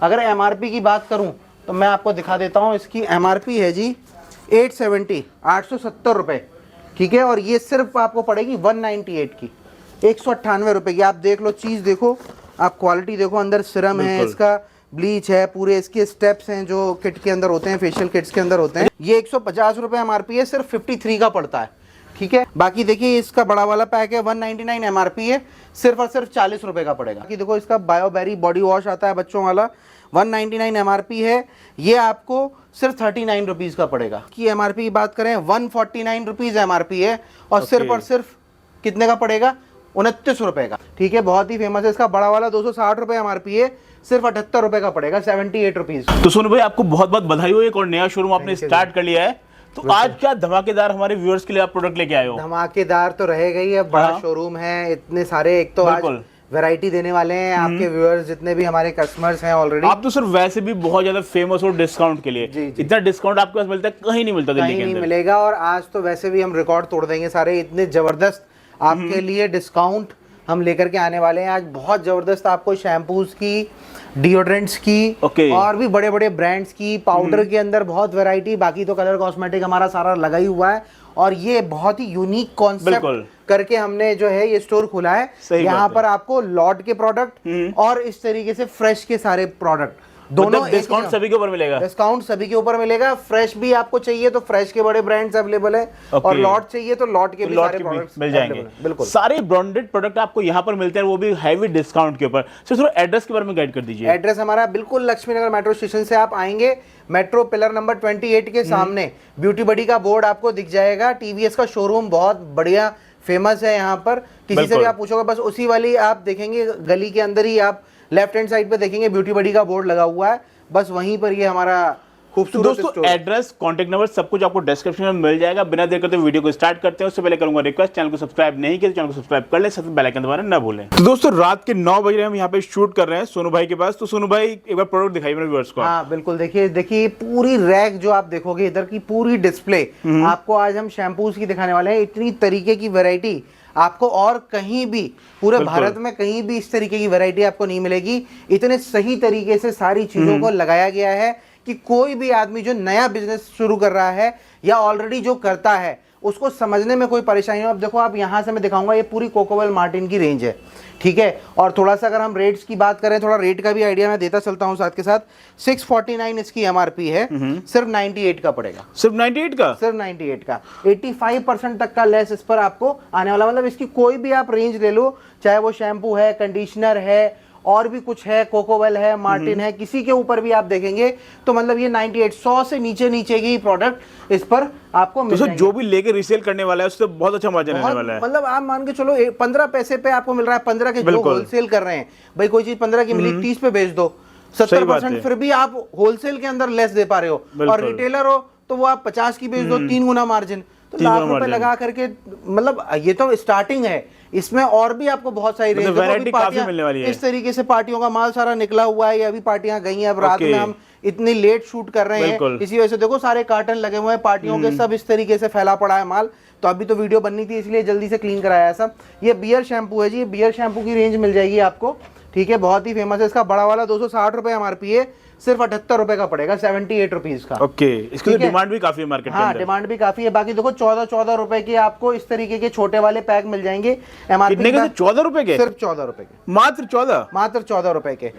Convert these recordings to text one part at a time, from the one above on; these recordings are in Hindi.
अगर एमआरपी की बात करूं तो मैं आपको दिखा देता हूं, इसकी एमआरपी है जी 870 870 रुपए, ठीक है। और ये सिर्फ आपको पड़ेगी 198 की, 198 रुपए की। आप देख लो, चीज़ देखो, आप क्वालिटी देखो, अंदर सिरम है, इसका ब्लीच है, पूरे इसके स्टेप्स हैं जो किट के अंदर होते हैं, फेशियल किट्स के अंदर होते हैं। ये 150 रुपए एमआरपी है, सिर्फ 53 का पड़ता है, ठीक है। बाकी देखिए इसका बड़ा वाला पैक है 199 एमआरपी है, सिर्फ और सिर्फ 40 रुपए का पड़ेगा। बाकी देखो इसका बायोबेरी बॉडी वॉश आता है बच्चों वाला, 199 एमआरपी है, ये आपको सिर्फ 39 रुपीज़ का पड़ेगा। की एमआरपी की बात करें 149 रुपीज़ एमआरपी है, और सिर्फ और सिर्फ कितने का पड़ेगा, 29 रुपए का, ठीक है। बहुत ही फेमस है। इसका बड़ा वाला 260 रुपए एमआरपी है, सिर्फ 78 रुपए का पड़ेगा, 78 रुपीज़। तो सोनू भाई आपको बहुत बहुत बधाई हो, एक और नया शोरूम आपने स्टार्ट कर लिया है। तो आज क्या धमाकेदार हमारे व्यूअर्स के लिए आप प्रोडक्ट लेके आए हो? धमाकेदार तो रहेगा ही, अब बड़ा शोरूम है, इतने सारे, एक तो आज वैरायटी देने वाले हैं आपके व्यूअर्स, जितने भी हमारे कस्टमर्स हैं ऑलरेडी। आप तो सर वैसे भी बहुत ज्यादा फेमस हो डिस्काउंट के लिए, इतना डिस्काउंट आपके पास मिलता है कहीं नहीं मिलता, दिल्ली के अंदर नहीं मिलेगा। और आज तो वैसे भी हम रिकॉर्ड तोड़ देंगे सारे, इतने जबरदस्त आपके लिए डिस्काउंट हम लेकर के आने वाले हैं आज। बहुत जबरदस्त आपको शैम्पूज की, डिओड्रेंट्स की, और भी बड़े बड़े ब्रांड्स की, पाउडर के अंदर बहुत वैरायटी। बाकी तो कलर कॉस्मेटिक हमारा सारा लगा ही हुआ है, और ये बहुत ही यूनिक कॉन्सेप्ट करके हमने जो है ये स्टोर खोला है। यहाँ पर आपको लॉट के प्रोडक्ट और इस तरीके से फ्रेश के सारे प्रोडक्ट दोनों, डिस्काउंट सभी के ऊपर मिलेगा। डिस्काउंट सभी के ऊपर मिलेगा। फ्रेश भी आपको चाहिए तो फ्रेश के बड़े ब्रांड्स अवेलेबल है, और लॉट चाहिए तो लॉट के भी सारे प्रोडक्ट्स मिल जाएंगे। बिल्कुल सारे ब्रांडेड प्रोडक्ट आपको यहाँ पर मिलते हैं, वो भी हैवी डिस्काउंट के ऊपर। सर थोड़ा एड्रेस के बारे में गाइड कर दीजिए। एड्रेस हमारा बिल्कुल लक्ष्मी नगर मेट्रो स्टेशन से आप आएंगे, मेट्रो पिलर नंबर 28 के सामने ब्यूटी बडी का बोर्ड आपको दिख जाएगा। टीवीएस का शोरूम बहुत बढ़िया फेमस है यहाँ पर, किसी से भी आप पूछोगे बस उसी वाली आप देखेंगे, गली के अंदर ही आप लेफ्ट हैंड साइड पे देखेंगे ब्यूटी बडी का बोर्ड लगा हुआ है, बस वहीं पर ये हमारा खूबसूरत। दोस्तों एड्रेस, कांटेक्ट नंबर सब कुछ आपको डिस्क्रिप्शन में मिल जाएगा। बिना देर करते वीडियो को स्टार्ट करते हैं। उससे पहले करूंगा रिक्वेस्ट, चैनल को सब्सक्राइब नहीं किया तो चैनल को सब्सक्राइब कर ले, साथ में बेल आइकन दबाना ना भूलें। तो दोस्तों रात के 9 बजे हम यहाँ पे शूट कर रहे हैं सोनू भाई के पास। तो सोनू भाई एक बार प्रोडक्ट दिखाइए मेरे व्यूअर्स को। हाँ बिल्कुल, देखिए पूरी रैक जो आप देखोगे इधर की पूरी डिस्प्ले आपको आज हम शैम्पूज की दिखाने वाले हैं। इतनी तरीके की वैरायटी आपको और कहीं भी पूरे भारत में कहीं भी इस तरीके की वैरायटी आपको नहीं मिलेगी। इतने सही तरीके से सारी चीजों को लगाया गया है कि कोई भी आदमी जो नया बिजनेस शुरू कर रहा है या ऑलरेडी जो करता है उसको समझने में कोई परेशानी हो। अब देखो, आप यहाँ से मैं दिखाऊंगा, ये पूरी कोकोवेल मार्टिन की रेंज है, ठीक है। और थोड़ा सा अगर हम रेट्स की बात करें, थोड़ा रेट का भी आइडिया मैं देता चलता हूँ साथ के साथ। 649 इसकी एमआरपी है, सिर्फ 98 का पड़ेगा। सिर्फ 98 का? सिर्फ 98 का। 85% तक का लेस इस पर आपको आने वाला। मतलब इसकी कोई भी आप रेंज ले लो, चाहे वो शैम्पू है, कंडीशनर है, और भी कुछ है, कोकोवेल है, मार्टिन है, किसी के ऊपर भी आप देखेंगे तो मतलब ये 98 100 से नीचे की प्रोडक्ट इस पर आपको मिल जाएंगे। जो भी लेके रीसेल करने वाला है उससे बहुत अच्छा मार्जिन रहने वाला है। मतलब आप मान के चलो 15 पैसे पे आपको मिल रहा है, 15 के जो होलसेल कर रहे हैं भाई, कोई चीज 15 की मिली 30 पे बेच दो, 70% फिर भी आप होलसेल के अंदर लेस दे पा रहे हो। और रिटेलर हो तो वो आप 50 की बेच दो, 3 गुना मार्जिन। तो लाख रुपए लगा करके, मतलब ये तो स्टार्टिंग है, इसमें और भी आपको बहुत सारी रेंज वैरायटी काफी मिलने वाली है। इस तरीके से पार्टियों का माल सारा निकला हुआ है, ये अभी पार्टियां गई हैं। अब रात में हम इतनी लेट शूट कर रहे हैं, इसी वजह से देखो सारे कार्टन लगे हुए हैं पार्टियों के, सब इस तरीके से फैला पड़ा है माल। तो अभी तो वीडियो बननी थी इसलिए जल्दी से क्लीन कराया सब। ये बियर शैम्पू है जी, ये बियर शैम्पू की रेंज मिल जाएगी आपको, ठीक है। बहुत ही फेमस है। इसका बड़ा वाला 260 रुपए एमआरपी है, सिर्फ 78 रुपए का पड़ेगा, 78 रुपीज का। ओके, इसकी डिमांड भी काफी है मार्केट में। हाँ, डिमांड भी काफी है। बाकी देखो 14 रुपए के आपको इस तरीके के छोटे वाले पैक मिल जाएंगे। एमआरपी 14 रुपए के? सिर्फ 14 रुपए के, मात्र 14 रुपए के।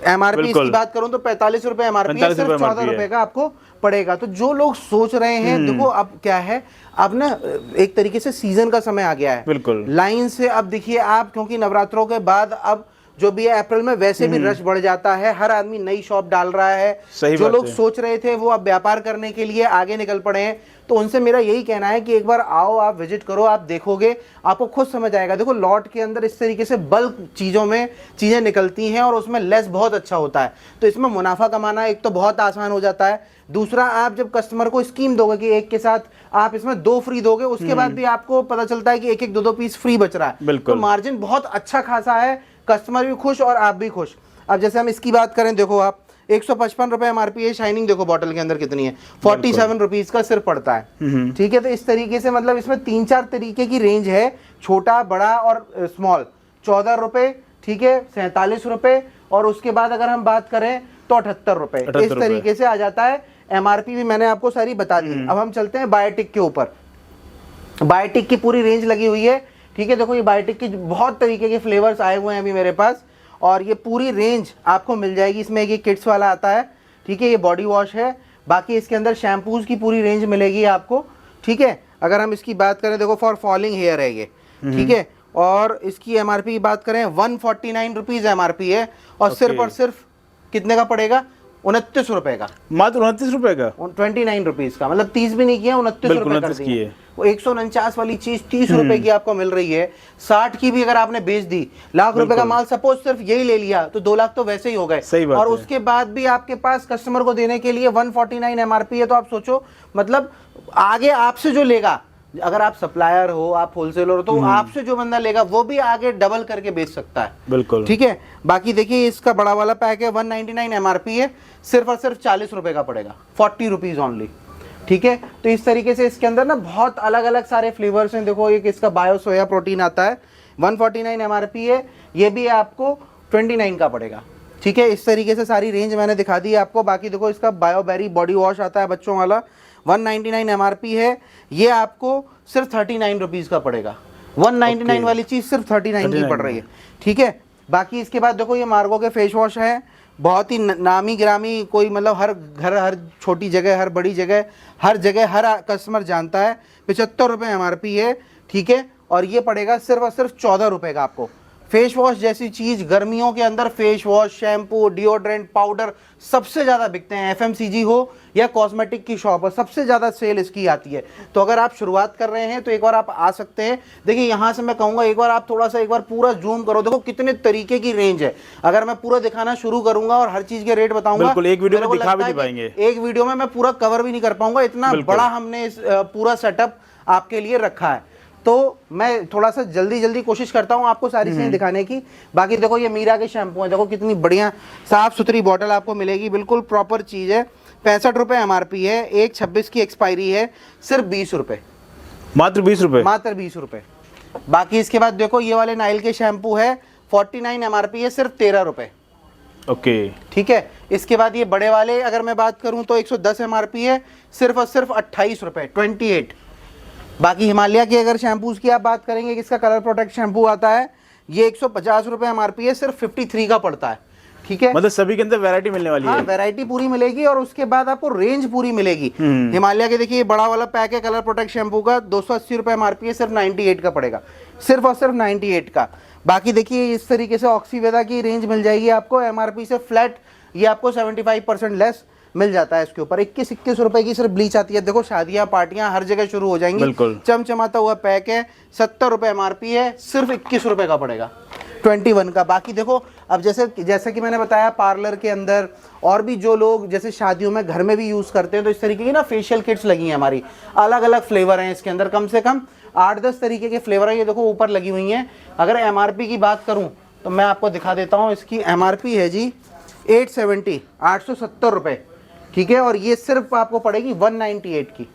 एमआरपी की बात करूं तो 45 रुपए एमआरपी है, सिर्फ 14 रुपए का आपको पड़ेगा। तो जो लोग सोच रहे हैं, देखो अब क्या है, अब ना एक तरीके से सीजन का समय आ गया है, बिल्कुल लाइन से। अब देखिए आप, क्योंकि नवरात्रों के बाद अब जो भी है अप्रैल में वैसे भी रश बढ़ जाता है, हर आदमी नई शॉप डाल रहा है। जो लोग सोच रहे थे वो अब व्यापार करने के लिए आगे निकल पड़े हैं। तो उनसे मेरा यही कहना है कि एक बार आओ, आप विजिट करो, आप देखोगे, आपको खुद समझ आएगा। देखो लॉट के अंदर इस तरीके से बल्क चीज़ों में चीज़ें निकलती हैं और उसमें लेस बहुत अच्छा होता है। तो इसमें मुनाफा कमाना एक तो बहुत आसान हो जाता है। दूसरा, आप जब कस्टमर को स्कीम दोगे कि एक के साथ आप इसमें 2 फ्री दोगे, उसके बाद भी आपको पता चलता है कि एक 2 पीस फ्री बच रहा है, तो मार्जिन बहुत अच्छा खासा है, कस्टमर भी खुश और आप भी खुश। अब जैसे हम इसकी बात करें, देखो आप 155 रुपए एमआरपी है। शाइनिंग देखो बॉटल के अंदर कितनी है, 47 रुपीज का सिर्फ पड़ता है, ठीक है। तो इस तरीके से मतलब इसमें 3-4 तरीके की रेंज है, छोटा, बड़ा और स्मॉल। 14 रुपए, ठीक है, 47 रुपए और उसके बाद अगर हम बात करें तो 78 रुपए। इस तरीके से आ जाता है। एमआरपी भी मैंने आपको सारी बता दी। अब हम चलते हैं बायोटिक के ऊपर। बायोटिक की पूरी रेंज लगी हुई है, ठीक है। देखो ये बायोटिक की बहुत तरीके के फ्लेवर्स आए हुए हैं अभी मेरे पास, और ये पूरी रेंज आपको मिल जाएगी। इसमें एक किड्स वाला आता है, ठीक है, ये बॉडी वॉश है। बाकी इसके अंदर शैम्पूज की पूरी रेंज मिलेगी आपको, ठीक है। अगर हम इसकी बात करें, देखो फॉर फॉलिंग हेयर है ये, ठीक है। और इसकी एमआरपी की बात करें 149 रुपीज एमआरपी है, और सिर्फ और सिर्फ कितने का पड़ेगा? 29 रुपए का। मात्र 29 रुपए का, 29 रुपीज का, मतलब 30 भी नहीं किया, 29 रुपए कर दिए। वो 149 वाली चीज 30 रुपए की आपको मिल रही है। 60 की भी अगर आपने बेच दी, लाख रुपए का माल सपोज सिर्फ यही ले लिया, तो 2 लाख तो वैसे ही हो गए। और उसके बाद भी आपके पास कस्टमर को देने के लिए 149 एमआरपी है। तो आप सोचो, मतलब आगे आपसे जो लेगा, अगर आप सप्लायर हो, आप होलसेलर हो, तो आपसे जो बंदा लेगा वो भी आगे डबल करके बेच सकता है। बिल्कुल, ठीक है। बाकी देखिए इसका बड़ा वाला पैक है, 199 एमआरपी है, सिर्फ और सिर्फ 40 रुपए का पड़ेगा, 40 रुपीज ओनली, ठीक है। तो इस तरीके से इसके अंदर ना बहुत अलग अलग सारे फ्लेवर्स हैं। देखो एक इसका बायो सोया प्रोटीन आता है, 149 एमआरपी है, ये भी आपको 29 का पड़ेगा, ठीक है। इस तरीके से सारी रेंज मैंने दिखा दी है आपको। बाकी देखो इसका बायोबेरी बॉडी वॉश आता है बच्चों वाला, 199 एमआरपी है, ये आपको सिर्फ 39 रुपीज का पड़ेगा। 199 वाली चीज सिर्फ 39 की पड़ रही है, ठीक है। बाकी इसके बाद देखो ये मार्गो के फेस वॉश है, बहुत ही नामी गिरामी, कोई मतलब हर घर, हर छोटी जगह, हर बड़ी जगह, हर जगह हर कस्टमर जानता है। 75 रुपये एमआरपी है, ठीक है। और ये पड़ेगा सिर्फ और सिर्फ 14 रुपये का आपको। फेस वॉश जैसी चीज गर्मियों के अंदर face wash, shampoo, deodorant, powder सबसे ज़्यादा बिकते हैं। एफएमसीजी हो या कॉस्मेटिक की शॉप हो, सबसे ज़्यादा सेल इसकी आती है। तो अगर आप शुरुआत कर रहे हैं तो एक बार आप आ सकते हैं। देखिए यहाँ से मैं कहूँगा एक बार आप थोड़ा सा एक बार पूरा जूम करो, देखो कितने तरीके की रेंज है। अगर मैं पूरा दिखाना शुरू करूंगा और हर चीज़ के रेट बताऊंगा, एक वीडियो में दिखा भी नहीं पाएंगे, एक वीडियो में मैं पूरा कवर भी नहीं कर पाऊंगा। इतना बड़ा हमने इस पूरा सेटअप आपके लिए रखा है। तो मैं थोड़ा सा जल्दी कोशिश करता हूं आपको सारी चीजें दिखाने की। बाकी देखो ये मीरा के शैम्पू है, देखो कितनी बढ़िया साफ सुथरी बॉटल आपको मिलेगी, बिल्कुल प्रॉपर चीज है। 65 रुपये एमआरपी है, 1/26 की एक्सपायरी है, सिर्फ 20 रुपये, मात्र 20 रुपये, मात्र 20 रुपये। बाकी इसके बाद देखो ये वाले नाइल के शैम्पू है, 49 एमआरपी है, सिर्फ 13 रुपये, ओके, ठीक है। इसके बाद ये बड़े वाले अगर मैं बात करूं तो 110 एमआरपी है, सिर्फ और सिर्फ 28 रुपये, 28। बाकी हिमालय के अगर शैम्पूज की आप बात करेंगे, इसका कलर प्रोटेक्ट शैम्पू आता है, ये 150 रुपये एमआरपी है, सिर्फ 53 का पड़ता है, ठीक है। मतलब सभी के अंदर वैरायटी मिलने वाली है। वैरायटी पूरी मिलेगी और उसके बाद आपको रेंज पूरी मिलेगी। हिमालय के देखिए बड़ा वाला पैक है कलर प्रोटेक्ट शैम्पू का, 280 रुपये एमआरपी है, सिर्फ 98 का पड़ेगा, सिर्फ और सिर्फ 98 का। बाकी देखिए इस तरीके से ऑक्सीवेदा की रेंज मिल जाएगी आपको, एमआरपी से फ्लैट ये आपको 75% लेस मिल जाता है। इसके ऊपर 21 रुपए की सिर्फ ब्लीच आती है। देखो शादियां पार्टियां हर जगह शुरू हो जाएंगी, चमचमाता हुआ पैक है, 70 रुपये एमआरपी है, सिर्फ 21 रुपए का पड़ेगा, 21 का। बाकी देखो अब जैसे कि मैंने बताया पार्लर के अंदर और भी जो लोग जैसे शादियों में घर में भी यूज करते हैं, तो इस तरीके की ना फेशियल किट्स लगी हैं हमारी, अलग अलग फ्लेवर हैं इसके अंदर, कम से कम 8-10 तरीके के फ्लेवर हैं। ये देखो ऊपर लगी हुई हैं। अगर एमआरपी की बात करूं तो मैं आपको दिखा देता हूं। इसकी एमआरपी है जी 870, 870 रुपये, ठीक है। और ये सिर्फ आपको पड़ेगी 198 की,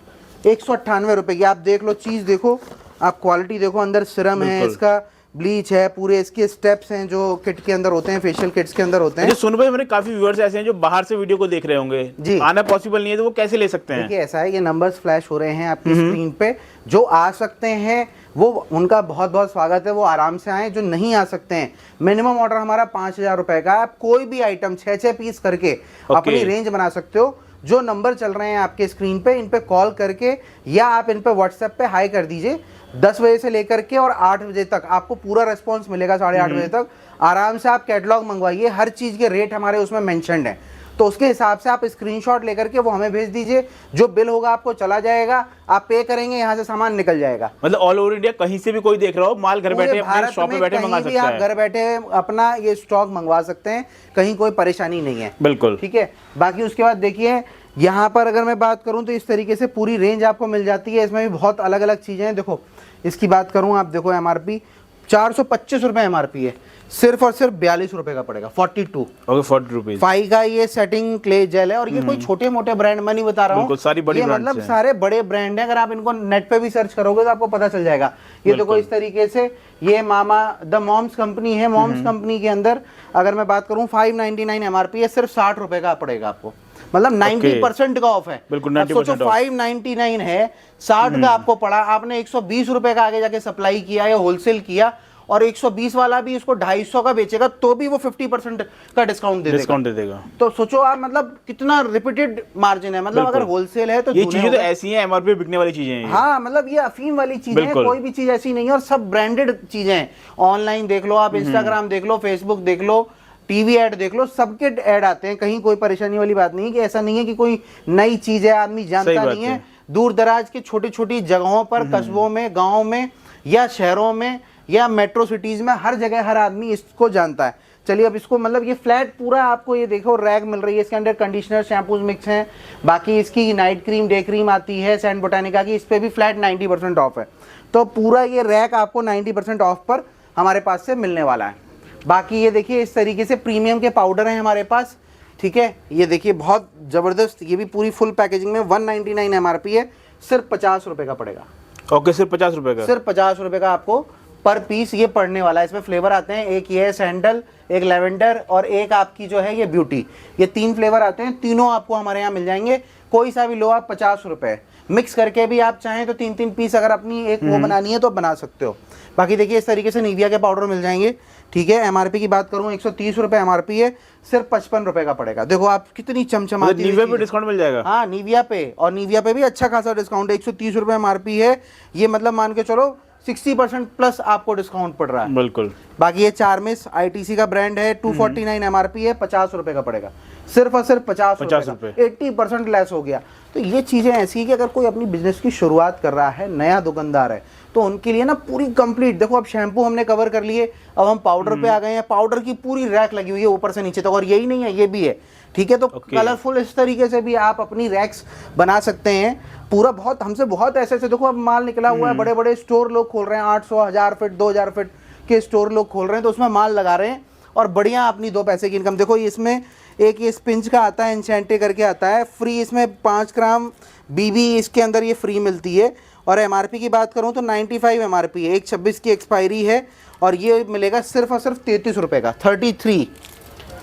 198 रुपये की। आप देख लो चीज़, देखो आप क्वालिटी देखो, अंदर सिरम है, इसका ब्लीच है, पूरे इसके स्टेप्स हैं जो किट के अंदर होते हैं, फेशियल किट्स के अंदर होते हैं। सुन भाई हमारे काफी व्यूअर्स ऐसे हैं जो बाहर से वीडियो को देख रहे होंगे जी, आना पॉसिबल नहीं है, तो वो कैसे ले सकते हैं? देखिए ऐसा है, ये नंबर्स फ्लैश हो रहे हैं आपकी स्क्रीन पे, जो आ सकते हैं वो उनका बहुत बहुत स्वागत है, वो आराम से आएँ। जो नहीं आ सकते हैं, मिनिमम ऑर्डर हमारा 5000 रुपये का, आप कोई भी आइटम 6 पीस करके अपनी रेंज बना सकते हो। जो नंबर चल रहे हैं आपके स्क्रीन पे, इन पे कॉल करके या आप इन पे व्हाट्सएप पे हाई कर दीजिए। 10 बजे से लेकर के और 8 बजे तक आपको पूरा रेस्पॉन्स मिलेगा, 8:30 बजे तक। आराम से आप कैटलॉग मंगवाइए, हर चीज़ के रेट हमारे उसमें मेंशन्ड है, तो उसके हिसाब से आप स्क्रीनशॉट लेकर के वो हमें भेज दीजिए। जो बिल होगा आपको चला जाएगा, आप पे करेंगे, यहाँ से सामान निकल जाएगा। मतलब ऑल ओवर इंडिया कहीं से भी कोई देख रहा हो, माल घर बैठे अपने शॉप पे बैठे मंगा सकता है। आप घर बैठे अपना ये स्टॉक मंगवा सकते हैं, कहीं कोई परेशानी नहीं है, बिल्कुल, ठीक है। बाकी उसके बाद देखिए यहाँ पर अगर मैं बात करूँ तो इस तरीके से पूरी रेंज आपको मिल जाती है। इसमें भी बहुत अलग अलग चीज़ें हैं। देखो इसकी बात करूँ, आप देखो एमआरपी 425 रुपए MRP है, सिर्फ और सिर्फ 42 रुपए का पड़ेगा, 42। Okay 40 rupees. फाई का ये सेटिंग क्ले जेल है, और ये कोई छोटे मोटे ब्रांड मैं नहीं बता रहा हूँ, सारी बड़ी ये ब्रांड्स मतलब हैं। सारे बड़े ब्रांड हैं। अगर आप इनको नेट पे भी सर्च करोगे तो आपको पता चल जाएगा। ये देखो इस तरीके से, ये मामा द मॉम्स कंपनी है। मॉम्स कंपनी के अंदर अगर मैं बात करूँ 599 MRP है, सिर्फ 60 रुपए का पड़ेगा आपको, मतलब 90% का ऑफ है। बिल्कुल, अब 90% सोचो 599 है, 60 का आपको पड़ा, आपने 120 रुपए का आगे जाके सप्लाई किया या होलसेल किया, और 120 वाला भी इसको 250 का बेचेगा तो भी वो 50% का डिस्काउंट दे देगा। तो सोचो आप, मतलब कितना रिपीटेड मार्जिन है। मतलब अगर होलसेल है तो ये चीजें तो ऐसी हैं, MRP बिकने वाली चीजें हैं। हाँ, मतलब ये अफीम वाली चीजें हैं, कोई भी चीज ऐसी नहीं है, और सब ब्रांडेड चीजें हैं। ऑनलाइन देख लो आप, इंस्टाग्राम देख लो, फेसबुक देख लो, टीवी ऐड देख लो, सबके ऐड आते हैं। कहीं कोई परेशानी वाली बात नहीं है, कि ऐसा नहीं है कि कोई नई चीज है आदमी जानता नहीं है। दूर दराज के छोटी छोटी जगहों पर, कस्बों में, गाँव में या शहरों में या मेट्रो सिटीज में, हर जगह हर आदमी इसको जानता है। चलिए अब इसको, मतलब ये फ्लैट पूरा आपको ये देखो रैक मिल रही है, इसके अंदर कंडीशनर शैम्पूज मिक्स हैं, बाकी इसकी नाइट क्रीम डे क्रीम आती है सैंड बोटानिका की, इस पे भी फ्लैट 90% ऑफ है। तो पूरा ये रैक आपको 90% ऑफ पर हमारे पास से मिलने वाला है। बाकी ये देखिए इस तरीके से प्रीमियम के पाउडर हैं हमारे पास, ठीक है। ये देखिए बहुत ज़बरदस्त, ये भी पूरी फुल पैकेजिंग में 199 MRP है, सिर्फ 50 रुपए का पड़ेगा। ओके, सिर्फ 50 रुपए का, सिर्फ 50 रुपए का आपको पर पीस ये पड़ने वाला है। इसमें फ्लेवर आते हैं, एक ये है सैंडल, एक लेवेंडर और एक आपकी जो है ये ब्यूटी। ये 3 फ्लेवर आते हैं, तीनों आपको हमारे यहाँ मिल जाएंगे। कोई सा भी लो आप, 50 रुपए। मिक्स करके भी आप चाहें तो 3-3 पीस अगर अपनी एक वो बनानी है तो बना सकते हो। बाकी देखिए इस तरीके से निविया के पाउडर मिल जाएंगे, ठीक है। MRP की बात करूँ 130 रुपए MRP है, सिर्फ 55 रुपए का पड़ेगा। देखो आप कितनी चमचमाती, निविया पे डिस्काउंट मिल जाएगा। हाँ निविया पे, और निविया पे भी अच्छा खासा डिस्काउंट है। 130 रुपए MRP है, ये मतलब मान के चलो 60% प्लस आपको डिस्काउंट पड़ रहा है। बिल्कुल। बाकी ये चार्मिस ITC का ब्रांड है, 249 MRP है, 50 रुपए का पड़ेगा, सिर्फ और सिर्फ 50 रुपए, 80% लेस हो गया। तो ये चीजें ऐसी है कि अगर कोई अपनी बिजनेस की शुरुआत कर रहा है, नया दुकानदार है, तो उनके लिए ना पूरी कंप्लीट, देखो अब शैम्पू हमने कवर कर लिए, अब हम पाउडर पे आ गए हैं। पाउडर की पूरी रैक लगी हुई है ऊपर से नीचे तक, और यही नहीं है, ये भी है, ठीक है। तो कलरफुल इस तरीके से भी आप अपनी रैक्स बना सकते हैं। पूरा बहुत हमसे बहुत ऐसे देखो अब माल निकला हुआ है, बड़े बड़े स्टोर लोग खोल रहे हैं, 800, 1000 फीट 2000 फीट के स्टोर लोग खोल रहे हैं, तो उसमें माल लगा रहे हैं और बढ़िया अपनी 2 पैसे की इनकम। देखो इसमें एक ये स्पिंच का आता है, एन्चेंटे करके आता है फ्री, इसमें 5 ग्राम BB इसके अंदर ये फ्री मिलती है। और MRP की बात करूँ तो 95 MRP है, 1/26 की एक्सपायरी है, और ये मिलेगा सिर्फ और सिर्फ 33 रुपए का, 33।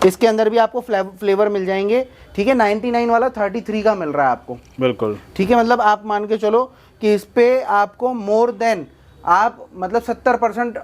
इसके अंदर भी आपको फ्लेवर मिल जाएंगे, ठीक है। 99 वाला 33 का मिल रहा है आपको, बिल्कुल, ठीक है। मतलब आप मान के चलो कि इस पे आपको मोर देन आप मतलब 70%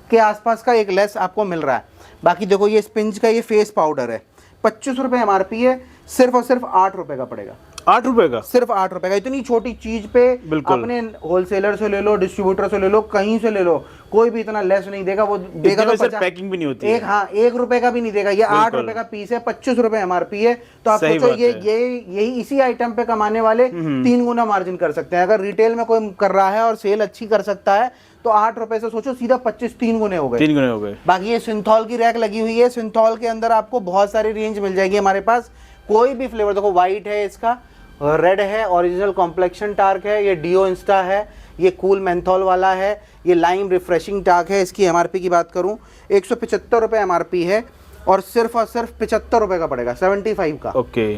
के आसपास का एक लेस आपको मिल रहा है। बाकी देखो ये स्पिंज का ये फेस पाउडर है, 25 रुपए MRP है, सिर्फ और सिर्फ 8 रुपए का पड़ेगा। 8 रुपए का, सिर्फ 8 रुपए का। इतनी छोटी चीज पे अपने होलसेलर से ले लो, डिस्ट्रीब्यूटर से ले लो, कहीं से ले लो, कोई भी इतना लेस नहीं देगा। वो देगा तो 50, पैकिंग भी नहीं होती है। हाँ 1 रुपए का भी नहीं देगा। ये 8 रुपए का पीस है, 25 रुपए MRP है। तो आप सोचो ये यही इसी आइटम पे कमाने वाले 3 गुना मार्जिन कर सकते हैं। अगर रिटेल में कोई कर रहा है और सेल अच्छी कर सकता है तो 8 रुपए से सोचो सीधा 25, 3 गुने हो गए, 3 गुने हो गए। बाकी ये सिंथॉल की रैक लगी हुई है, सिंथॉल के अंदर आपको बहुत सारी रेंज मिल जाएगी हमारे पास। कोई भी फ्लेवर देखो, व्हाइट है, इसका रेड है, ओरिजिनल कॉम्प्लेक्शन टार्क है, ये डिओ इंस्टा है, ये कूल मेंथॉल वाला है, ये लाइम रिफ्रेशिंग टार्क है। इसकी MRP की बात करूं 175 रुपए MRP है, और सिर्फ 75 रुपए का पड़ेगा, 75 का। ओके।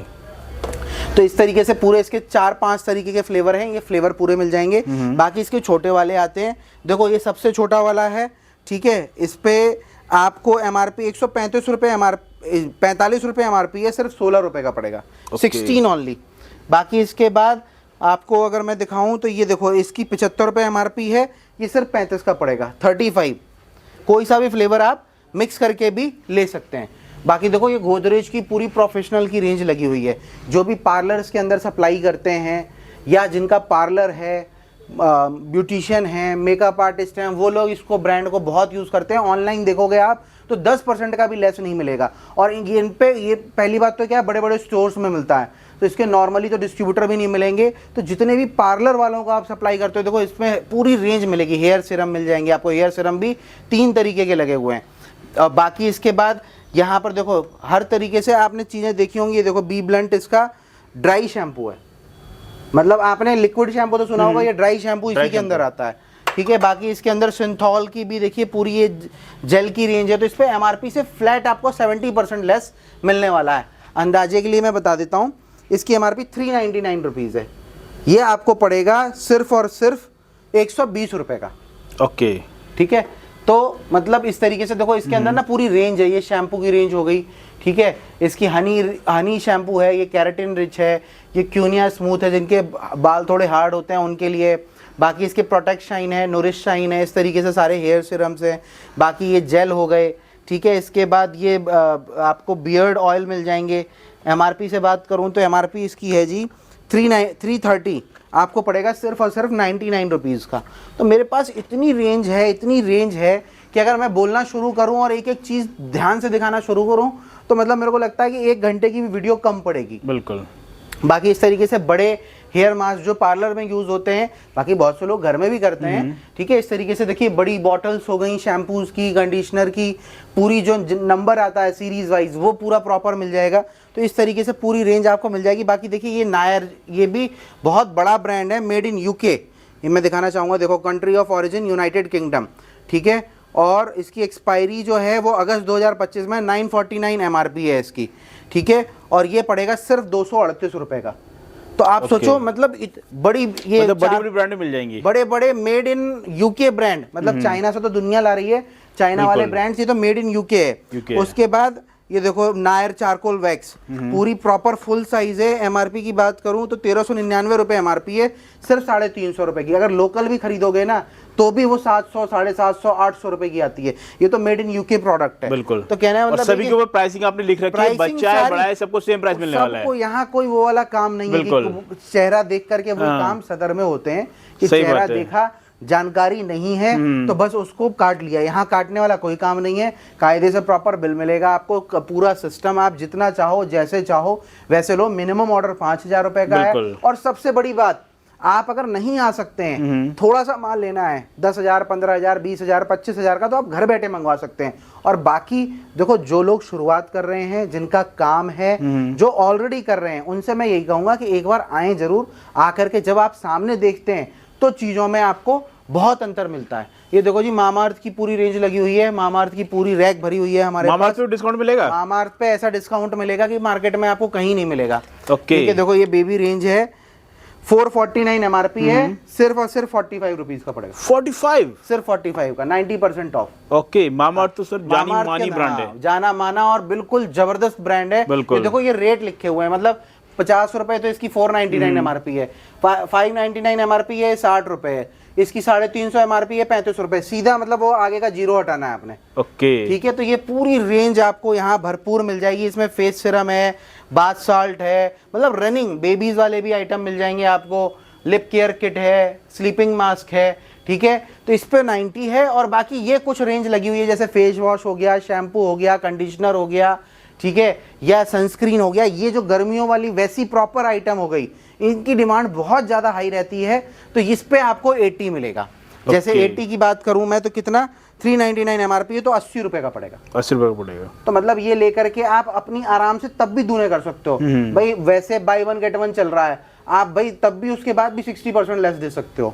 तो इस तरीके से पूरे इसके 4-5 तरीके के फ्लेवर हैं, ये फ्लेवर पूरे मिल जाएंगे। बाकी इसके छोटे वाले आते हैं, देखो ये सबसे छोटा वाला है, ठीक है। इस पे आपको MRP 135 रुपए, 45 रुपए MRP है, सिर्फ 16 रुपए का पड़ेगा, 16 ओनली। बाकी इसके बाद आपको अगर मैं दिखाऊं तो ये देखो इसकी 75 रुपए MRP है, ये सिर्फ 35 का पड़ेगा, 35। कोई सा भी फ्लेवर आप मिक्स करके भी ले सकते हैं। बाकी देखो ये गोदरेज की पूरी प्रोफेशनल की रेंज लगी हुई है। जो भी पार्लर्स के अंदर सप्लाई करते हैं या जिनका पार्लर है, ब्यूटिशियन हैं, मेकअप आर्टिस्ट हैं, वो लोग इसको ब्रांड को बहुत यूज़ करते हैं। ऑनलाइन देखोगे आप तो 10% का भी लेस नहीं मिलेगा। और इन पे ये पहली बात तो क्या है, बड़े बड़े स्टोर्स में मिलता है, तो इसके नॉर्मली तो डिस्ट्रीब्यूटर भी नहीं मिलेंगे। तो जितने भी पार्लर वालों को आप सप्लाई करते हो, देखो इसमें पूरी रेंज मिलेगी। हेयर सीरम मिल जाएंगे आपको, हेयर सीरम भी 3 तरीके के लगे हुए हैं। बाकी इसके बाद यहाँ पर देखो हर तरीके से आपने चीज़ें देखी होंगी। ये देखो बी ब्लंट इसका ड्राई शैम्पू है, मतलब आपने लिक्विड शैम्पू तो सुना होगा, ये ड्राई शैम्पू इसी के अंदर आता है, ठीक है। बाकी इसके अंदर सिंथॉल की भी देखिए पूरी ये जेल की रेंज है, तो इस पे एमआरपी से फ्लैट आपको 70% लेस मिलने वाला है। अंदाजे के लिए मैं बता देता हूँ, इसकी एमआरपी 399 रुपीज़ है, ये आपको पड़ेगा सिर्फ और सिर्फ 120 रुपये का। ओके ठीक है, तो मतलब इस तरीके से देखो इसके अंदर ना पूरी रेंज है। ये शैम्पू की रेंज हो गई, ठीक है। इसकी हनी शैम्पू है, ये कैरेटिन रिच है, ये क्यूनिया स्मूथ है, जिनके बाल थोड़े हार्ड होते हैं उनके लिए। बाकी इसके प्रोटेक्ट शाइन है, नूरिश शाइन है, इस तरीके से सारे हेयर सीरम्स हैं। बाकी ये जेल हो गए, ठीक है। इसके बाद ये आपको बियर्ड ऑयल मिल जाएंगे। एमआरपी से बात करूँ तो एमआरपी इसकी है जी 330, आपको पड़ेगा सिर्फ और सिर्फ 99 रुपीज़ का। तो मेरे पास इतनी रेंज है कि अगर मैं बोलना शुरू करूं और एक एक चीज़ ध्यान से दिखाना शुरू करूं तो मतलब मेरे को लगता है कि 1 घंटे की भी वीडियो कम पड़ेगी। बिल्कुल। बाकी इस तरीके से बड़े हेयर मास्क जो पार्लर में यूज़ होते हैं, बाकी बहुत से लोग घर में भी करते हैं, ठीक है। इस तरीके से देखिए बड़ी बॉटल्स हो गई शैम्पूज़ की, कंडीशनर की, पूरी जो नंबर आता है सीरीज़ वाइज वो पूरा प्रॉपर मिल जाएगा। तो इस तरीके से पूरी रेंज आपको मिल जाएगी। बाकी देखिए ये नायर, ये भी बहुत बड़ा ब्रांड है, मेड इन यूके। ये मैं दिखाना चाहूँगा, देखो country of origin United kingdom, ठीक है। और इसकी एक्सपायरी जो है वो अगस्त 2025 में 949 एमआरपी है इसकी, ठीक है। और ये पड़ेगा सिर्फ 238 रुपये का। तो आप सोचो मतलब बड़ी ये मतलब बड़ी ब्रांड मिल जाएंगी, बड़े मेड इन यूके ब्रांड, मतलब चाइना से तो दुनिया ला रही है, चाइना वाले ब्रांड्स, ये तो मेड इन यूके है। उसके बाद ये देखो नायर चारकोल वैक्स, पूरी प्रॉपर फुल साइज है। एमआरपी की बात करूं तो 1399 रुपये एमआरपी है, सिर्फ 350 रुपये की। अगर लोकल भी खरीदोगे ना तो भी वो 700, 750, 800 रुपये की आती है। ये तो मेड इन यूके प्रोडक्ट है। बिल्कुल। तो कहना है मतलब सभी के ऊपर प्राइसिंग आपने लिख रखी है, बच्चा है बड़ा है सबको सेम प्राइस मिलने वाला है। सबको यहाँ कोई वो वाला काम नहीं है कि चेहरा देख करके वो काम सदर में होते हैं कि चेहरा देखा, जानकारी नहीं है तो बस उसको काट लिया। यहाँ काटने वाला कोई काम नहीं है, कायदे से प्रॉपर बिल मिलेगा आपको, पूरा सिस्टम, आप जितना चाहो जैसे चाहो वैसे लो। मिनिमम ऑर्डर 5000 रुपए का है। और सबसे बड़ी बात, आप अगर नहीं आ सकते हैं, थोड़ा सा माल लेना है 10,000, 15,000, 20,000, 25,000 का, तो आप घर बैठे मंगवा सकते हैं। और बाकी देखो जो लोग शुरुआत कर रहे हैं, जिनका काम है, जो ऑलरेडी कर रहे हैं, उनसे मैं यही कहूंगा कि एक बार आए जरूर। आकर के जब आप सामने देखते हैं तो चीज़ों में आपको बहुत अंतर मिलता है। ये देखो जी मामाअर्थ की पूरी रेंज लगी हुई है, मामाअर्थ की पूरी रैक भरी हुई है हमारे। मामाअर्थ पे डिस्काउंट मिलेगा? मामाअर्थ पे ऐसा डिस्काउंट मिलेगा कि मार्केट में आपको कहीं नहीं मिलेगा। ओके। ठीक है, देखो ये बेबी रेंज है, 449 एमआरपी है, सिर्फ और सिर्फ 45 रुपीज का पड़ेगा। 45? सिर्फ 45 का, 90% ऑफ। ओके। मामाअर्थ तो सर जानी मानी ब्रांड है, जाना माना और बिल्कुल जबरदस्त ब्रांड है। बिल्कुल। देखो ये रेट लिखे हुए हैं, मतलब 50 रुपए तो इसकी 499 एमआरपी है, 599 एमआरपी है, 60 रुपए है, इसकी 350 एमआरपी है, 35 रुपए। सीधा मतलब वो आगे का जीरो हटाना है आपने। ओके। ठीक है, तो ये पूरी रेंज आपको यहाँ भरपूर मिल जाएगी। इसमें फेस सीरम है, बाथ साल्ट है, मतलब रनिंग बेबीज वाले भी आइटम मिल जाएंगे आपको। लिप केयर किट है, स्लीपिंग मास्क है, ठीक है। तो इस पे 90 है। और बाकी ये कुछ रेंज लगी हुई है, जैसे फेस वॉश हो गया, शैम्पू हो गया, कंडीशनर हो गया, ठीक है, या सनस्क्रीन हो गया। ये जो गर्मियों वाली वैसी प्रॉपर आइटम हो गई, इनकी डिमांड बहुत ज़्यादा हाई रहती है, तो इस पे आपको 80 मिलेगा। जैसे 80 की बात करूं मैं तो कितना, 399 एमआरपी है, तो 80 रुपए का पड़ेगा। 80 रुपए का पड़ेगा। तो मतलब ये लेकर के आप अपनी आराम से तब भी दूने कर सकते हो भाई। वैसे बाय 1 गेट 1 चल रहा है, आप भाई तब भी उसके बाद भी 60% लेस दे सकते हो।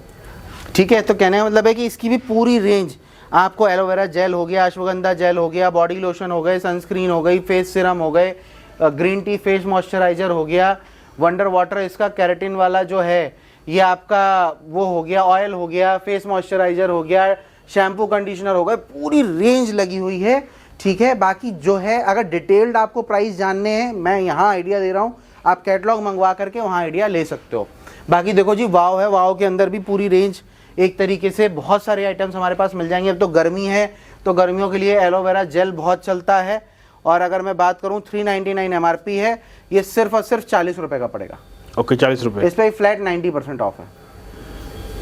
ठीक है, तो कहने का मतलब है कि इसकी भी पूरी रेंज आपको, एलोवेरा जेल हो गया, अश्वगंधा जेल हो गया, बॉडी लोशन हो गए, सनस्क्रीन हो गई, फेस सीरम हो गए, ग्रीन टी फेस मॉइस्चराइजर हो गया, वंडर वाटर इसका कैरेटिन वाला जो है, ये आपका वो हो गया, ऑयल हो गया, फेस मॉइस्चराइजर हो गया, शैम्पू कंडीशनर हो गए, पूरी रेंज लगी हुई है। ठीक है, बाकी जो है अगर डिटेल्ड आपको प्राइस जानने हैं, मैं यहाँ आइडिया दे रहा हूँ, आप कैटलॉग मंगवा करके वहाँ आइडिया ले सकते हो। बाकी देखो जी वाव है, वाव के अंदर भी पूरी रेंज एक तरीके से बहुत सारे आइटम्स हमारे पास मिल जाएंगे। अब तो गर्मी है, तो गर्मियों के लिए एलोवेरा जेल बहुत चलता है। और अगर मैं बात करूं 399 एमआरपी है, ये सिर्फ और सिर्फ 40 रुपए का पड़ेगा। ओके, 40 रुपए। इस पर फ्लैट 90% ऑफ है।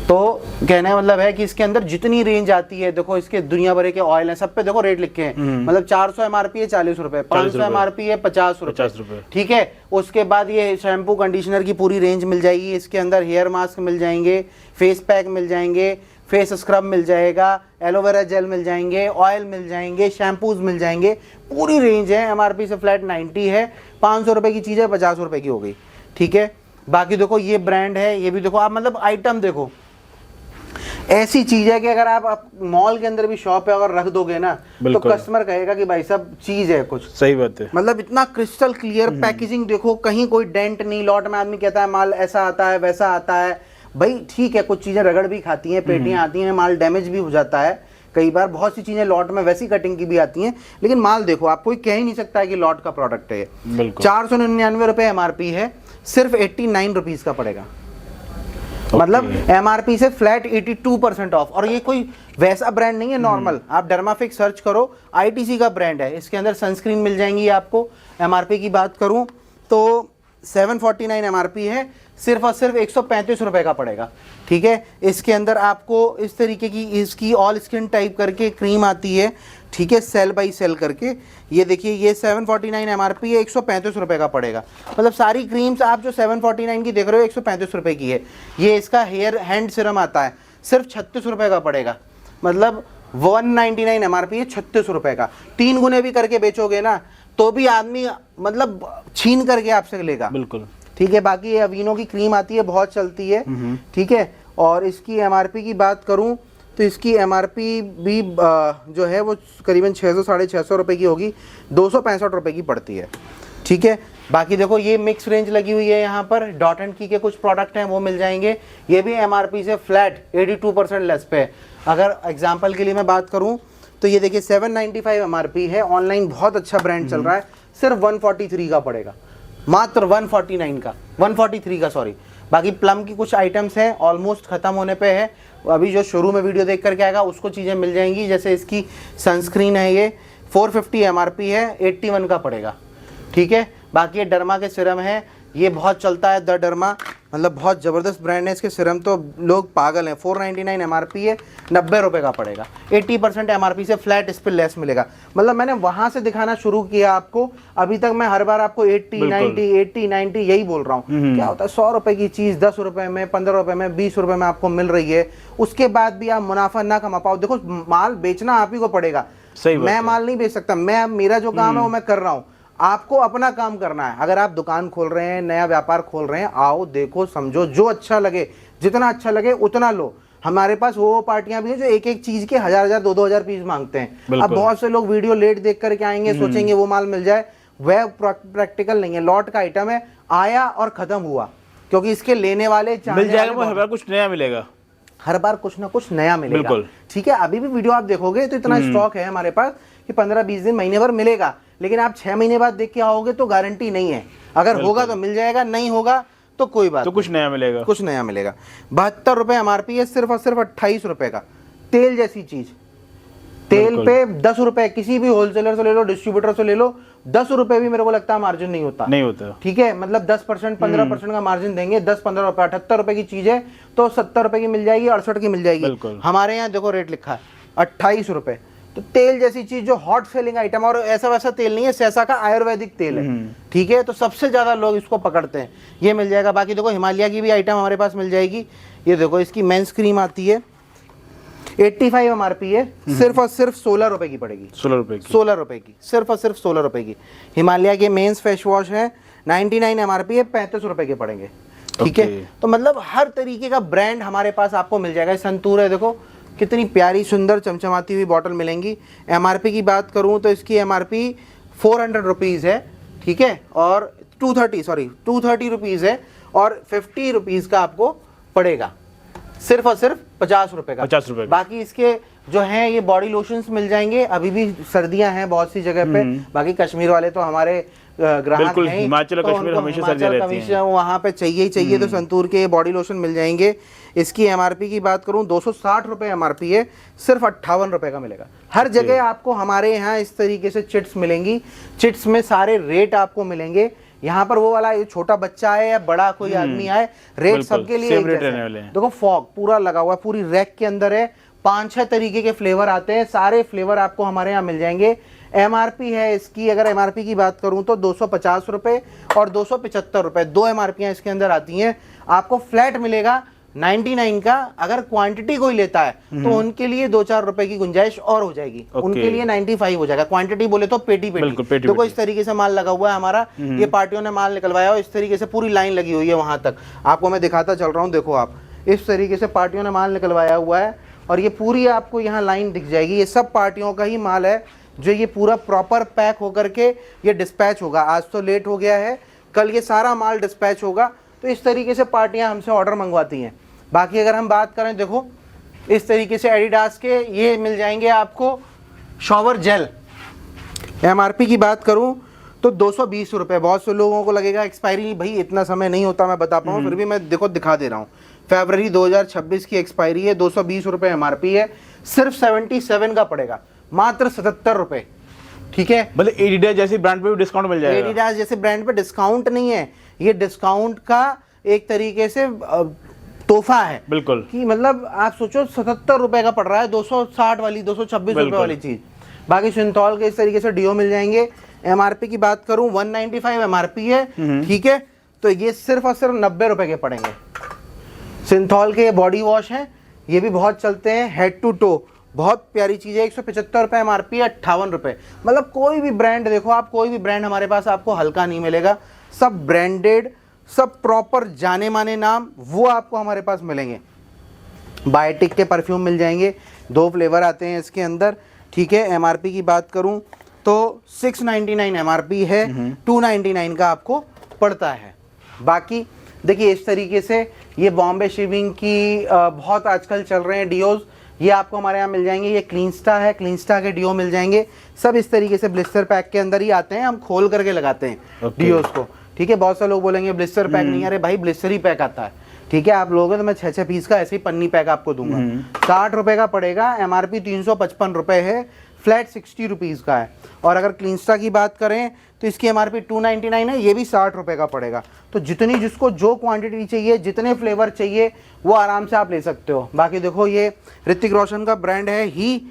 तो कहने का मतलब है कि इसके अंदर जितनी रेंज आती है, देखो इसके दुनिया भर के ऑयल हैं, सब पे देखो रेट लिखे हैं, मतलब 400 एमआरपी है 40 रुपए, 500 एमआरपी है 50 रुपए। ठीक है, उसके बाद ये शैम्पू कंडीशनर की पूरी रेंज मिल जाएगी। इसके अंदर हेयर मास्क मिल जाएंगे, फेस पैक मिल जाएंगे, फेस स्क्रब मिल जाएगा, एलोवेरा जेल मिल जाएंगे, ऑयल मिल जाएंगे, शैम्पूज मिल जाएंगे, पूरी रेंज है। एमआरपी से फ्लैट 90 है, 500 रुपए की चीज़ है 50 रुपए की हो गई। ठीक है, बाकी देखो ये ब्रांड है, ये भी देखो आप, मतलब आइटम देखो, ऐसी चीज है कि अगर आप मॉल के अंदर भी शॉप है अगर रख दोगे ना तो बिल्कुल। कस्टमर कहेगा कि भाई साहब चीज है कुछ। सही बात है। मतलब इतना क्रिस्टल क्लियर पैकेजिंग देखो, कहीं कोई डेंट नहीं। लॉट में आदमी कहता है माल ऐसा आता है वैसा आता है, भाई ठीक है कुछ चीजें रगड़ भी खाती हैं, पेटियां आती हैं, माल डैमेज भी हो जाता है कई बार। बहुत सी चीजें लॉट में वैसी कटिंग की भी आती हैं, लेकिन माल देखो आप कोई कह ही नहीं सकता है कि लॉट का प्रोडक्ट है। बिल्कुल। 499 रुपए एमआरपी है, सिर्फ 89 रुपीज का पड़ेगा। मतलब एमआरपी से फ्लैट 82% ऑफ। और ये कोई वैसा ब्रांड नहीं है नॉर्मल, आप डर्माफिक सर्च करो, आईटीसी का ब्रांड है। इसके अंदर सनस्क्रीन मिल जाएंगी आपको। एमआरपी की बात करूं तो 749 एमआरपी है, सिर्फ और सिर्फ 135 रुपए का पड़ेगा। ठीक है, इसके अंदर आपको इस तरीके की इसकी ऑल स्किन टाइप करके क्रीम आती है। ठीक है, सेल बाई सेल करके। ये देखिए ये 749 एमआरपी है, 135 रुपए का पड़ेगा। मतलब सारी क्रीम्स आप जो 749 की देख रहे हो 135 रुपए की है। ये इसका हेयर हैंड सीरम आता है, सिर्फ 36 रुपए का पड़ेगा। मतलब 199 एमआरपी है, 36 रुपए का। 3 गुने भी करके बेचोगे ना तो भी आदमी मतलब छीन करके आपसे लेगा। बिल्कुल। ठीक है, बाकी ये अवीनो की क्रीम आती है, बहुत चलती है। ठीक है, और इसकी एमआरपी की बात करूं तो इसकी एमआरपी भी जो है वो करीबन 600 साढ़े 600 रुपए की होगी, 265 रुपए की पड़ती है। ठीक है, बाकी देखो ये मिक्स रेंज लगी हुई है यहाँ पर। डॉट एंड की के कुछ प्रोडक्ट हैं वो मिल जाएंगे। ये भी एमआरपी से फ्लैट 82% लेस पे है। अगर एग्जांपल के लिए मैं बात करूं तो ये देखिए 795 एमआरपी है। ऑनलाइन बहुत अच्छा ब्रांड चल रहा है, सिर्फ 143 का पड़ेगा, मात्र 143 का सॉरी। बाकी प्लम की कुछ आइटम्स हैं, ऑलमोस्ट खत्म होने पे है। अभी जो शुरू में वीडियो देख करके आएगा उसको चीज़ें मिल जाएंगी। जैसे इसकी सनस्क्रीन है, ये 450 एमआरपी है, 81 का पड़ेगा। ठीक है, बाकी ये डर्मा के सिरम है, ये बहुत चलता है द डर्मा, मतलब बहुत ज़बरदस्त ब्रांड है। इसके सिरम तो लोग पागल हैं। 499 एमआरपी है, 90 रुपये का पड़ेगा। 80% एमआरपी से फ्लैट इस पर लेस मिलेगा। मतलब मैंने वहाँ से दिखाना शुरू किया आपको, अभी तक मैं हर बार आपको 80 90 यही बोल रहा हूँ। क्या होता है 100 रुपये की चीज़ 10 रुपये में, 15 रुपये में, 20 रुपये में आपको मिल रही है, उसके बाद भी आप मुनाफा ना कमा पाओ। देखो माल बेचना आप ही को पड़ेगा, मैं माल नहीं बेच सकता। मैं मेरा जो काम है वो मैं कर रहा हूँ, आपको अपना काम करना है। अगर आप दुकान खोल रहे हैं, नया व्यापार खोल रहे हैं, आओ देखो समझो, जो अच्छा लगे, जितना अच्छा लगे उतना लो। हमारे पास वो पार्टियां भी हैं जो एक एक चीज के 1000 2,000 पीस मांगते हैं। अब बहुत से लोग वीडियो लेट देख करके आएंगे, सोचेंगे वो माल मिल जाए, वह प्रैक्टिकल नहीं है। लॉट का आइटम है, आया और खत्म हुआ, क्योंकि इसके लेने वाले मिल जाएगा, वो हर बार कुछ नया मिलेगा, हर बार कुछ ना कुछ नया मिलेगा। ठीक है, अभी भी वीडियो आप देखोगे तो इतना स्टॉक है हमारे पास कि 15-20 दिन, महीने भर मिलेगा। लेकिन आप 6 महीने बाद देख के आओगे तो गारंटी नहीं है। अगर होगा तो मिल जाएगा, नहीं होगा तो कोई बात, तो कुछ नया मिलेगा, कुछ नया मिलेगा। 72 रुपए एमआरपी है, सिर्फ और सिर्फ 28 रुपए का। तेल जैसी चीज, तेल पे 10 रुपए, किसी भी होलसेलर से ले लो, डिस्ट्रीब्यूटर से ले लो, 10 रुपए भी मेरे को लगता है मार्जिन नहीं होता। ठीक है, मतलब 10% 15% का मार्जिन देंगे। 10-15 रुपए, 78 रुपए की चीज है तो 70 रुपए की मिल जाएगी, 68 की मिल जाएगी। हमारे यहाँ देखो रेट लिखा है 28 रुपए। तो तेल जैसी चीज जो हॉट सेलिंग आइटम, और ऐसा वैसा तेल नहीं है, सैसा का आयुर्वेदिक तेल है। ठीक है, तो सबसे ज्यादा लोग इसको पकड़ते हैं, ये मिल जाएगा। बाकी देखो हिमालय की भी आइटम हमारे पास मिल जाएगी। ये देखो इसकी मेंस क्रीम आती है, 85 एमआरपी है, सिर्फ और सिर्फ 16 रुपए की पड़ेगी। 16 रुपए की, सिर्फ और सिर्फ 16 रुपए की। हिमालय के मेंस फेस वॉश है, 99 एमआरपी है, 35 रुपए के पड़ेंगे। ठीक है, तो मतलब हर तरीके का ब्रांड हमारे पास आपको मिल जाएगा। संतूर है, देखो कितनी प्यारी सुंदर चमचमाती हुई बॉटल मिलेंगी। एमआरपी की बात करूं तो इसकी एमआरपी 400 रुपीज़ है। ठीक है, और 230 रुपीज़ है, और 50 रुपीज़ का आपको पड़ेगा, सिर्फ और सिर्फ 50 रुपए का। 50 रुपए। बाकी इसके जो हैं ये बॉडी लोशंस मिल जाएंगे। अभी भी सर्दियां हैं बहुत सी जगह पे। बाकी कश्मीर वाले तो हमारे ग्राहक हैं, हिमाचल और कश्मीर हमेशा सर्दी रहती है, वहाँ पे चाहिए ही चाहिए। तो संतूर के बॉडी लोशन मिल जाएंगे। इसकी एमआरपी की बात करूं 260 रुपए एमआरपी है, सिर्फ 58 रुपए का मिलेगा। हर जगह आपको हमारे यहाँ इस तरीके से चिट्स मिलेंगी। चिट्स में सारे रेट आपको मिलेंगे। यहाँ पर वो वाला ये छोटा बच्चा आए या बड़ा कोई आदमी आए, रेट सबके लिए एक जैसा है। देखो फॉग पूरा लगा हुआ है, पूरी रैक के अंदर है। 5-6 तरीके के फ्लेवर आते हैं, सारे फ्लेवर आपको हमारे यहाँ मिल जाएंगे। एमआरपी है इसकी, अगर एमआरपी की बात करूं तो 250 रुपए और 275 रुपए, 2 एमआरपीयां इसके अंदर आती हैं। आपको फ्लैट मिलेगा 99 का। अगर क्वांटिटी कोई लेता है तो उनके लिए 2-4 रुपए की गुंजाइश और हो जाएगी। उनके लिए 95 हो जाएगा। क्वांटिटी बोले तो पेटी देखो इस तरीके से माल लगा हुआ है हमारा। ये पार्टियों ने माल निकलवाया और इस तरीके से पूरी लाइन लगी हुई है वहां तक। आपको मैं दिखाता चल रहा हूँ, देखो आप इस तरीके से पार्टियों ने माल निकलवाया हुआ है और ये पूरी आपको यहाँ लाइन दिख जाएगी। ये सब पार्टियों का ही माल है जो ये पूरा प्रॉपर पैक होकर के ये डिस्पैच होगा। आज तो लेट हो गया है, कल ये सारा माल डिस्पैच होगा। तो इस तरीके से पार्टियां हमसे ऑर्डर मंगवाती हैं। बाकी अगर हम बात करें, देखो इस तरीके से एडिडास के ये मिल जाएंगे आपको शॉवर जेल। एमआरपी की बात करूं तो 220 रुपये। बहुत से लोगों को लगेगा एक्सपायरी, भाई इतना समय नहीं होता मैं बता पाऊँ, फिर भी मैं देखो दिखा दे रहा हूँ। फरवरी 2026 की एक्सपायरी है, 220 रुपये एमआरपी है, सिर्फ 77 का पड़ेगा, मात्र 77 रुपये। ठीक है, मतलब एडिडास जैसी ब्रांड पे भी डिस्काउंट मिल जाएगा। एडिडास जैसे ब्रांड पे डिस्काउंट नहीं है, ये डिस्काउंट का एक तरीके से तोहफा है। बिल्कुल, कि मतलब आप सोचो 77 रुपए का पड़ रहा है 260 वाली 226 रुपए वाली चीज। बाकी सिंथॉल के इस तरीके से डीओ मिल जाएंगे। एमआरपी की बात करूं 195 एमआरपी है, ठीक है, तो ये सिर्फ और सिर्फ 90 रुपए के पड़ेंगे। सिंथॉल के बॉडी वॉश हैं, ये भी बहुत चलते हैं, हेड टू टो, बहुत प्यारी चीज है। 175 रुपए एमआरपी है, 58 रुपए। मतलब कोई भी ब्रांड देखो आप, कोई भी ब्रांड हमारे पास आपको हल्का नहीं मिलेगा, सब ब्रांडेड, सब प्रॉपर जाने माने नाम वो आपको हमारे पास मिलेंगे। बायोटिक के परफ्यूम मिल जाएंगे, 2 फ्लेवर आते हैं इसके अंदर, ठीक है। एमआरपी की बात करूं तो 699 एमआरपी है, 299 का आपको पड़ता है। बाकी देखिए इस तरीके से ये बॉम्बे शेविंग की बहुत आजकल चल रहे हैं डीओज, ये आपको हमारे यहाँ मिल जाएंगे। ये क्लीनस्टा है, क्लीनस्टा के डीओ मिल जाएंगे। सब इस तरीके से ब्लिस्टर पैक के अंदर ही आते हैं, हम खोल करके लगाते हैं डीओज को, ठीक है। बहुत से लोग बोलेंगे ब्लिस्टर पैक नहीं, अरे भाई ब्लिस्टर ही पैक आता है, ठीक है। आप लोगोगे तो मैं 6-6 पीस का ऐसे ही पन्नी पैक आपको दूंगा। 60 रुपए का पड़ेगा, एमआरपी 355 रुपए है, फ्लैट 60 रुपीज़ का है। और अगर क्लीनस्टा की बात करें तो इसकी एमआरपी 299 है, ये भी 60 रुपए का पड़ेगा। तो जितनी जिसको जो क्वांटिटी चाहिए, जितने फ्लेवर चाहिए वो आराम से आप ले सकते हो। बाकी देखो ये ऋतिक रोशन का ब्रांड है ही,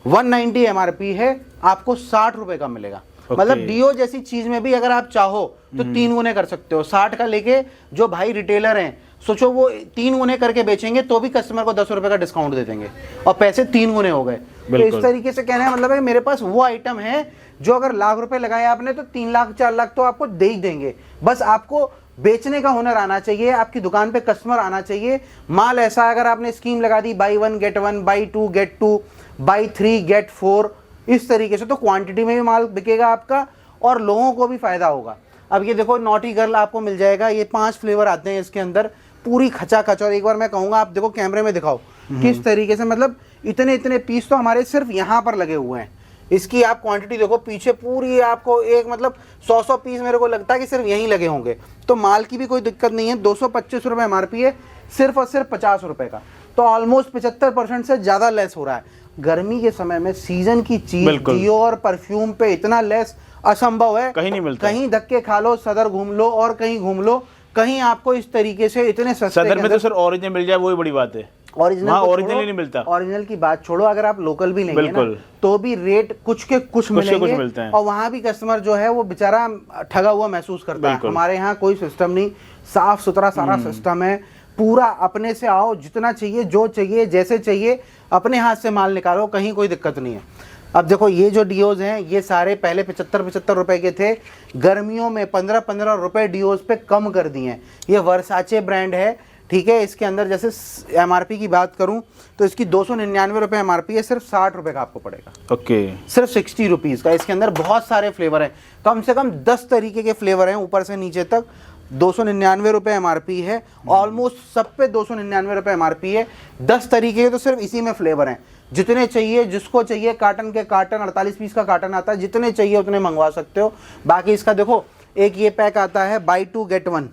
190 एमआरपी है, आपको 60 रुपए का मिलेगा। मतलब डीओ जैसी चीज में भी अगर आप चाहो तो 3 गुने कर सकते हो। 60 का लेके जो भाई रिटेलर हैं, सोचो वो 3 गुने करके बेचेंगे तो भी कस्टमर को 10 रुपए का डिस्काउंट दे देंगे और पैसे 3 गुने हो गए। तो इस तरीके से कहना है मतलब है मेरे पास वो आइटम है जो अगर लाख रुपए लगाए आपने तो 3 लाख 4 लाख तो आपको दे ही देंगे। बस आपको बेचने का हुनर आना चाहिए, आपकी दुकान पे कस्टमर आना चाहिए। माल ऐसा अगर आपने स्कीम लगा दी buy 1 get 1, buy 2 get 2, buy 3 get 4, इस तरीके से तो क्वांटिटी में भी माल बिकेगा आपका और लोगों को भी फायदा होगा। अब ये देखो नॉटी गर्ल आपको मिल जाएगा, ये 5 फ्लेवर आते हैं इसके अंदर, पूरी खचाखच। और एक बार मैं कहूँगा आप देखो कैमरे में दिखाओ किस तरीके से, मतलब इतने इतने पीस तो हमारे सिर्फ यहाँ पर लगे हुए हैं। इसकी आप क्वांटिटी देखो पीछे पूरी, आपको एक मतलब 100 पीस मेरे को लगता है कि सिर्फ यहीं लगे होंगे। तो माल की भी कोई दिक्कत नहीं है। 225 रुपये एमआरपी है, सिर्फ और सिर्फ 50 रुपये का, तो ऑलमोस्ट 75% से ज़्यादा लेस हो रहा है। गर्मी के समय में सीजन की चीज डीओ और परफ्यूम पे इतना लेस असंभव है, कहीं नहीं मिलता। कहीं धक्के खा लो, सदर घूम लो और कहीं घूम लो, कहीं आपको इस तरीके से इतने सस्ते। सदर में तो सर ओरिजिनल मिल जाए वही बड़ी बात है, ओरिजिनल नहीं मिलता। ओरिजिनल की बात छोड़ो, अगर आप लोकल भी लेंगे ना तो भी रेट कुछ के कुछ मिलेंगे और वहां भी कस्टमर जो है वो बेचारा ठगा हुआ महसूस करता है। हमारे यहाँ कोई सिस्टम नहीं, साफ सुथरा सारा सिस्टम है पूरा। अपने से आओ, जितना चाहिए जो चाहिए जैसे चाहिए अपने हाथ से माल निकालो, कहीं कोई दिक्कत नहीं है। अब देखो ये जो डीओज हैं ये सारे पहले 75-75 रुपए के थे, गर्मियों में 15-15 रुपए डीओज पे कम कर दिए हैं। ये वर्साचे ब्रांड है, ठीक है। इसके अंदर जैसे एमआरपी की बात करूं तो इसकी 299 रुपये एमआरपी है, सिर्फ 60 रुपये का आपको पड़ेगा। ओके, सिर्फ 60 रुपीज़ का। इसके अंदर बहुत सारे फ्लेवर हैं, कम से कम 10 तरीके के फ्लेवर हैं ऊपर से नीचे तक। 299 रुपये एमआरपी है, ऑलमोस्ट सब पे 299 रुपये एमआरपी है। 10 तरीके के तो सिर्फ इसी में फ्लेवर हैं। जितने चाहिए जिसको चाहिए, कार्टन के कार्टन 48 पीस का कार्टन आता है, जितने चाहिए उतने मंगवा सकते हो। बाकी इसका देखो एक ये पैक आता है बाई 2 गेट 1,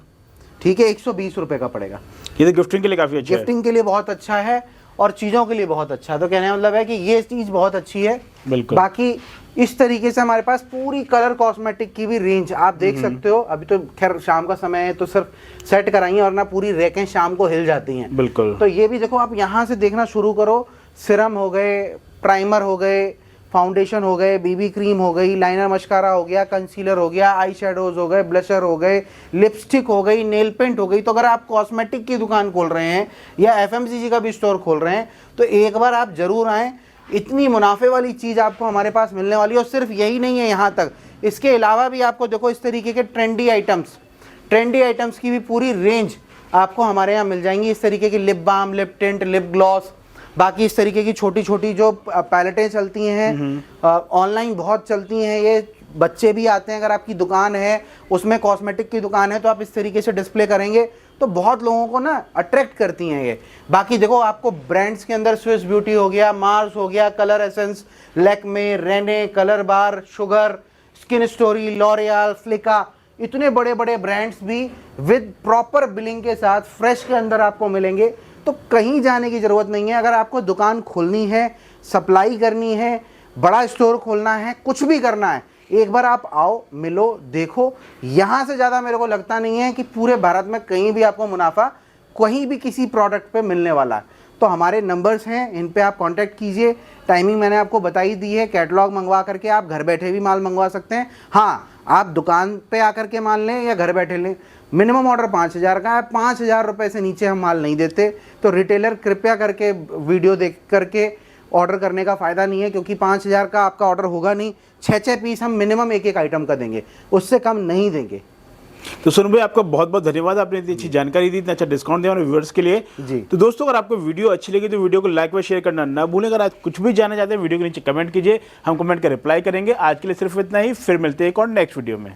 ठीक है, 120 रुपये का पड़ेगा। ये तो गिफ्टिंग के लिए काफ़ी अच्छा है, गिफ्टिंग के लिए बहुत अच्छा है और चीज़ों के लिए बहुत अच्छा है। तो कहने का मतलब है कि ये चीज़ बहुत अच्छी है। बिल्कुल। बाकी इस तरीके से हमारे पास पूरी कलर कॉस्मेटिक की भी रेंज आप देख सकते हो। अभी तो खैर शाम का समय है तो सिर्फ सेट कराइए और ना पूरी रैकें शाम को हिल जाती हैं। बिल्कुल। तो ये भी देखो आप यहाँ से देखना शुरू करो। सिरम हो गए, प्राइमर हो गए, फाउंडेशन हो गए, बीबी क्रीम हो गई, लाइनर मस्कारा हो गया, कंसीलर हो गया, आई शेडोज हो गए, ब्लशर हो गए, लिपस्टिक हो गई, नेल पेंट हो गई। तो अगर आप कॉस्मेटिक की दुकान खोल रहे हैं या एफएमसीजी का भी स्टोर खोल रहे हैं तो एक बार आप जरूर आएँ। इतनी मुनाफे वाली चीज़ आपको हमारे पास मिलने वाली है। और सिर्फ यही नहीं है यहाँ तक, इसके अलावा भी आपको देखो इस तरीके के ट्रेंडी आइटम्स की भी पूरी रेंज आपको हमारे यहाँ मिल जाएंगी। इस तरीके की lip balm, lip tint, lip gloss, बाकी इस तरीके की छोटी छोटी जो पैलेटें चलती हैं, ऑनलाइन बहुत चलती हैं, ये बच्चे भी आते हैं। अगर आपकी दुकान है, उसमें कॉस्मेटिक की दुकान है, तो आप इस तरीके से डिस्प्ले करेंगे तो बहुत लोगों को ना अट्रैक्ट करती हैं ये। बाकी देखो, आपको ब्रांड्स के अंदर स्विस ब्यूटी हो गया, मार्स हो गया, Colour Essence, Lakme, Renee, Colour Bar, Sugar, Skin Story, L'Oreal, फ्लिका, इतने बड़े बड़े ब्रांड्स भी विद प्रॉपर बिलिंग के साथ फ्रेश के अंदर आपको मिलेंगे। तो कहीं जाने की ज़रूरत नहीं है। अगर आपको दुकान खोलनी है, सप्लाई करनी है, बड़ा स्टोर खोलना है, कुछ भी करना है, एक बार आप आओ, मिलो, देखो। यहाँ से ज़्यादा मेरे को लगता नहीं है कि पूरे भारत में कहीं भी आपको मुनाफा कहीं भी किसी प्रोडक्ट पे मिलने वाला है। तो हमारे नंबर्स हैं, इन पे आप कांटेक्ट कीजिए। टाइमिंग मैंने आपको बताई दी है। कैटलॉग मंगवा करके आप घर बैठे भी माल मंगवा सकते हैं। हाँ, आप दुकान पे आकर के माल लें या घर बैठे लें, मिनिमम ऑर्डर 5,000 का है। 5,000 रुपये से नीचे हम माल नहीं देते। तो रिटेलर कृपया करके वीडियो देख करके ऑर्डर करने का फ़ायदा नहीं है, क्योंकि 5,000 का आपका ऑर्डर होगा नहीं। 6-6 पीस हम मिनिमम एक आइटम का देंगे, उससे कम नहीं देंगे। तो सोनू भाई, आपका बहुत बहुत धन्यवाद, आपने इतनी अच्छी जानकारी दी, इतना अच्छा डिस्काउंट दिया हमारे व्यूअर्स के लिए जी। तो दोस्तों, अगर आपको वीडियो अच्छी लगी तो वीडियो को लाइक व शेयर करना ना भूलें। अगर आप कुछ भी जानना चाहते हैं, वीडियो के नीचे कमेंट कीजिए, हम कमेंट का रिप्लाई करेंगे। आज के लिए सिर्फ इतना ही, फिर मिलते हैं एक और नेक्स्ट वीडियो में।